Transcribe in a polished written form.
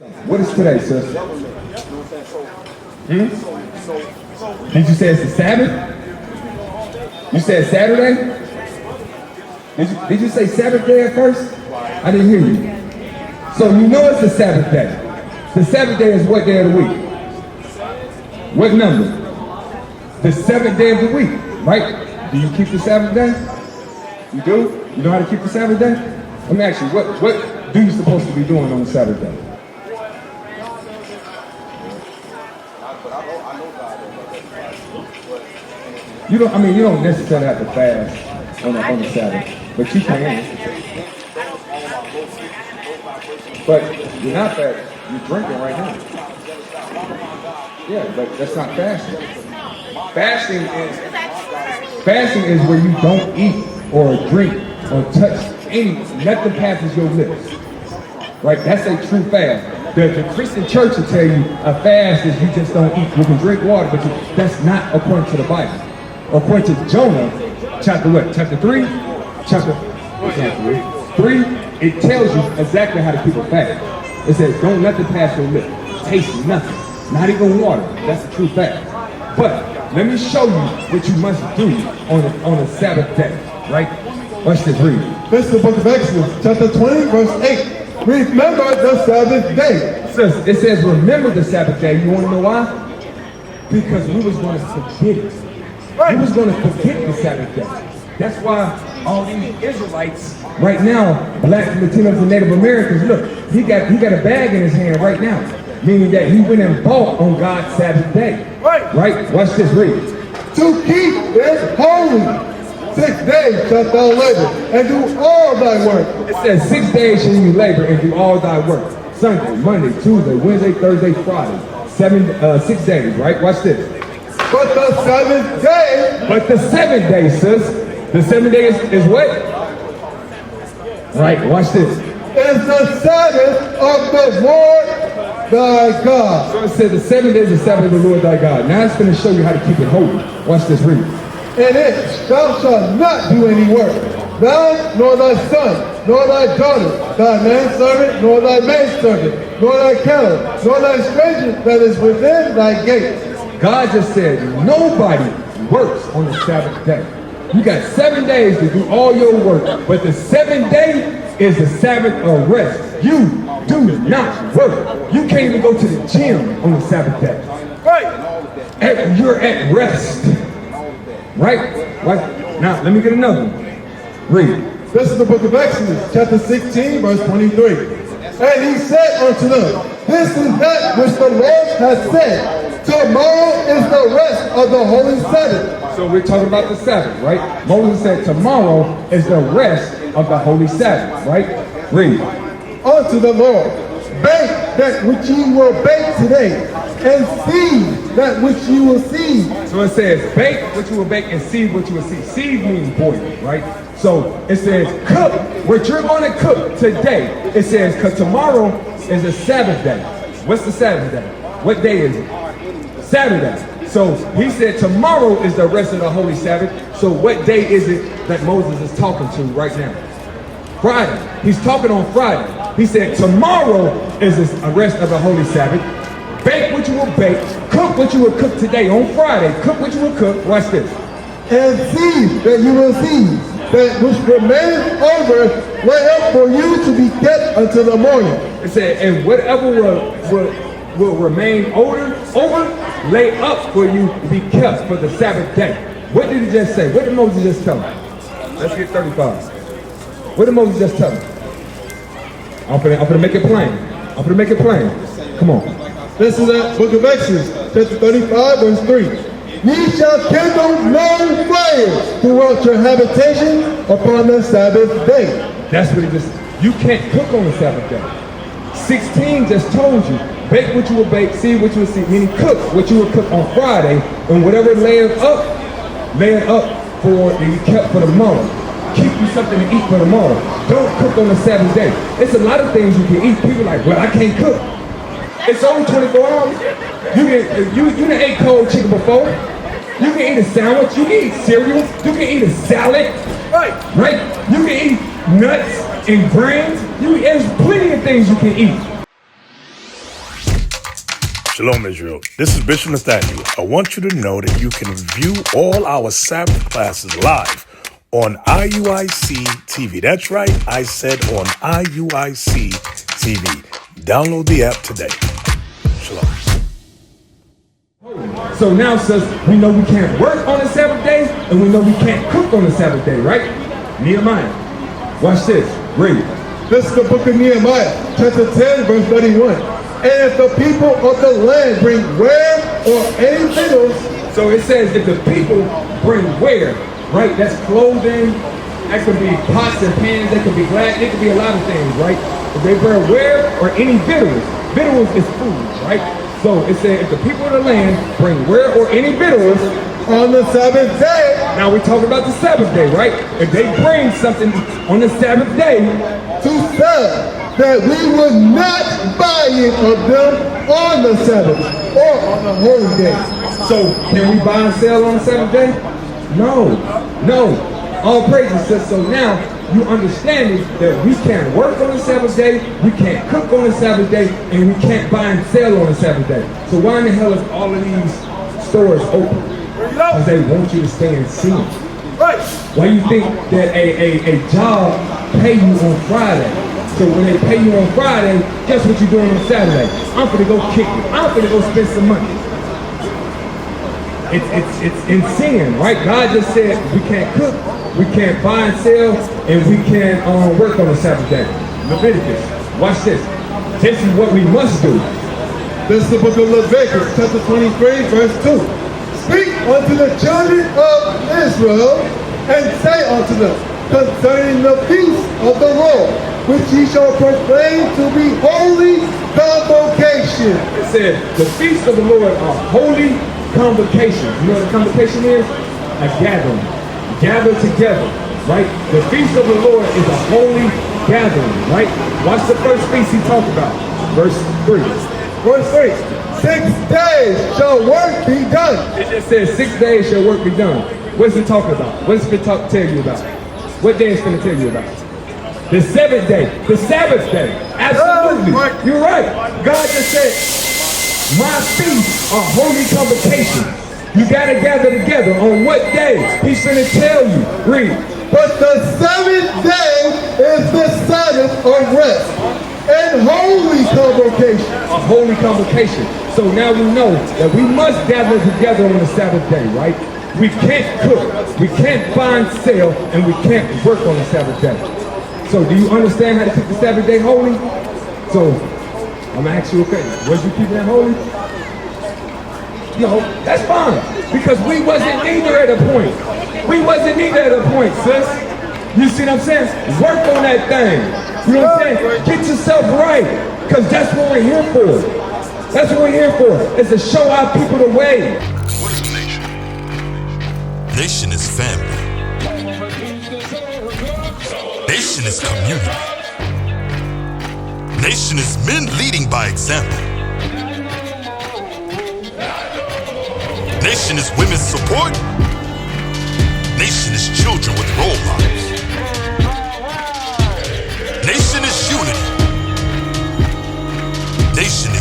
What is today, sis? Did you say it's the Sabbath? You said Saturday? Did you say Sabbath day at first? I didn't hear you. So you know it's the Sabbath day. The Sabbath day is what day of the week? What number? The seventh day of the week, right? Do you keep the Sabbath day? You do? You know how to keep the Sabbath day? Let me ask you, what do you supposed to be doing on the Sabbath day? You don't necessarily have to fast on the Sabbath, but you can. But you're not fasting, you're drinking right now. Yeah, but that's not fasting. Fasting is where you don't eat or drink or touch nothing passes your lips. Right? That's a true fast. The Christian church will tell you a fast is you just don't eat. You can drink water, but that's not according to the Bible. According to Jonah, chapter what? Chapter 3? Chapter 3, it tells you exactly how to keep a fast. It says, don't let it pass your lips. Taste nothing. Not even water. That's a true fast. But let me show you what you must do on a Sabbath day. Right? Watch this, read. This is the book of Exodus, chapter 20, verse 8. Remember the Sabbath day. It says, remember the Sabbath day. You want to know why? Because we was going to forget it. We was going to forget the Sabbath day. That's why all these Israelites right now, Black, Latinos, and Native Americans, look, he got a bag in his hand right now, meaning that he went and bought on God's Sabbath day. Right? Watch this, read. To keep it holy. 6 days shalt thou labor, and do all thy work. It says 6 days shall you labor and do all thy work. Sunday, Monday, Tuesday, Wednesday, Thursday, Friday. 6 days, right? Watch this. But the seventh day. But the seventh day, sis. The seventh day is what? Right, watch this. Is the Sabbath of the Lord thy God. So it says the seventh day is the Sabbath of the Lord thy God. Now it's going to show you how to keep it holy. Watch this, read. In it thou shalt not do any work, thou, nor thy son, nor thy daughter, thy manservant, nor thy maidservant, nor thy cattle, nor thy stranger that is within thy gates. God just said nobody works on the Sabbath day. You got 7 days to do all your work, but the seventh day is the Sabbath of rest. You do not work. You can't even go to the gym on the Sabbath day. Right. You're at rest. Right? Now, let me get another one. Read. This is the book of Exodus, chapter 16, verse 23. And he said unto them, this is that which the Lord has said. Tomorrow is the rest of the holy Sabbath. So we're talking about the Sabbath, right? Moses said tomorrow is the rest of the holy Sabbath, right? Read. Unto the Lord, bake that which ye will bake today, and seed that which you will seed. So it says, bake what you will bake and seed what you will seed. Seed means boil, right? So it says, cook what you're going to cook today. It says, because tomorrow is a Sabbath day. What's the Sabbath day? What day is it? Saturday. So he said tomorrow is the rest of the Holy Sabbath. So what day is it that Moses is talking to right now? Friday. He's talking on Friday. He said tomorrow is the rest of the Holy Sabbath. Bake what you will bake. Cook what you will cook today on Friday. Cook what you will cook. Watch this. And seed that you will seed, that which remaineth over, lay up for you to be kept until the morning. It said, and whatever will remain over, lay up for you to be kept for the Sabbath day. What did he just say? What did Moses just tell him? Let's get 35. What did Moses just tell him? I'm gonna make it plain. Come on. This is the book of Exodus, chapter 35, verse 3. Ye shall kindle no fire throughout your habitation upon the Sabbath day. That's what it is. You can't cook on the Sabbath day. 16 just told you, bake what you will bake, seed what you will seed, meaning cook what you will cook on Friday, and whatever lay it up for to be kept for tomorrow. Keep you something to eat for tomorrow. Don't cook on the Sabbath day. It's a lot of things you can eat. People are like, well, I can't cook. It's only 24 hours. You done ate cold chicken before. You can eat a sandwich. You can eat cereal. You can eat a salad. Right? You can eat nuts and grains. There's plenty of things you can eat. Shalom, Israel. This is Bishop Nathaniel. I want you to know that you can view all our Sabbath classes live on IUIC TV. That's right, I said on IUIC TV. Download the app today. Shalom. So now, sis, we know we can't work on the Sabbath day, and we know we can't cook on the Sabbath day, right? Nehemiah. Watch this. Read. This is the book of Nehemiah, chapter 10, verse 31. And if the people of the land bring ware or any victuals. So it says if the people bring ware, right? That's clothing. That could be pots and pans. That could be glass. It could be a lot of things, right? If they bring ware or any victuals. Victuals is food, right? So it said if the people of the land bring ware or any victuals On the Sabbath day. Now we're talking about the Sabbath day, right? If they bring something on the Sabbath day to sell, that we would not buy it of them on the Sabbath or on the holy day. So can we buy and sell on the Sabbath day? No. All praises. So now you understand that we can't work on the Sabbath day, we can't cook on the Sabbath day, and we can't buy and sell on the Sabbath day. So why in the hell is all of these stores open? Because they want you to stay in sin. Right. Why you think that a job pay you on Friday? So when they pay you on Friday, guess what you're doing on Saturday? I'm gonna go kick it. I'm gonna go spend some money. It's in sin, right? God just said we can't cook, we can't buy and sell, and we can't work on the Sabbath day. Leviticus, watch this. This is what we must do. This is the book of Leviticus, chapter 23, verse 2. Speak unto the children of Israel, and say unto them, concerning the feast of the Lord, which ye shall proclaim to be holy convocation. It said, the feast of the Lord are holy convocations. You know what a convocation is? A gathering. Gather together, right? The feast of the Lord is a holy gathering, right? Watch the first feast he talked about. Verse 3. Verse 3. 6 days shall work be done. It just says 6 days shall work be done. What's it talking about? What's it tell you about? What day is it going to tell you about? The seventh day. The Sabbath day. Absolutely. You're right. God just said, my feasts are holy convocations. You got to gather together. On what day? He's going to tell you. Read. But the seventh day is the Sabbath of rest and holy convocation. A holy convocation. So now we know that we must gather together on the Sabbath day, right? We can't cook, we can't buy and sell, and we can't work on the Sabbath day. So do you understand how to keep the Sabbath day holy? So I'm gonna ask you, okay, was you keeping that holy? No, that's fine, because we wasn't neither at a point. We wasn't neither at a point, sis. You see what I'm saying? Work on that thing. You know what I'm saying? Get yourself right, because that's what we're here for. That's what we're here for, is to show our people the way. What is a nation? Nation is family. Nation is community. Nation is men leading by example. Nation is women's support. Nation is children with role models. Nation is unity. Nation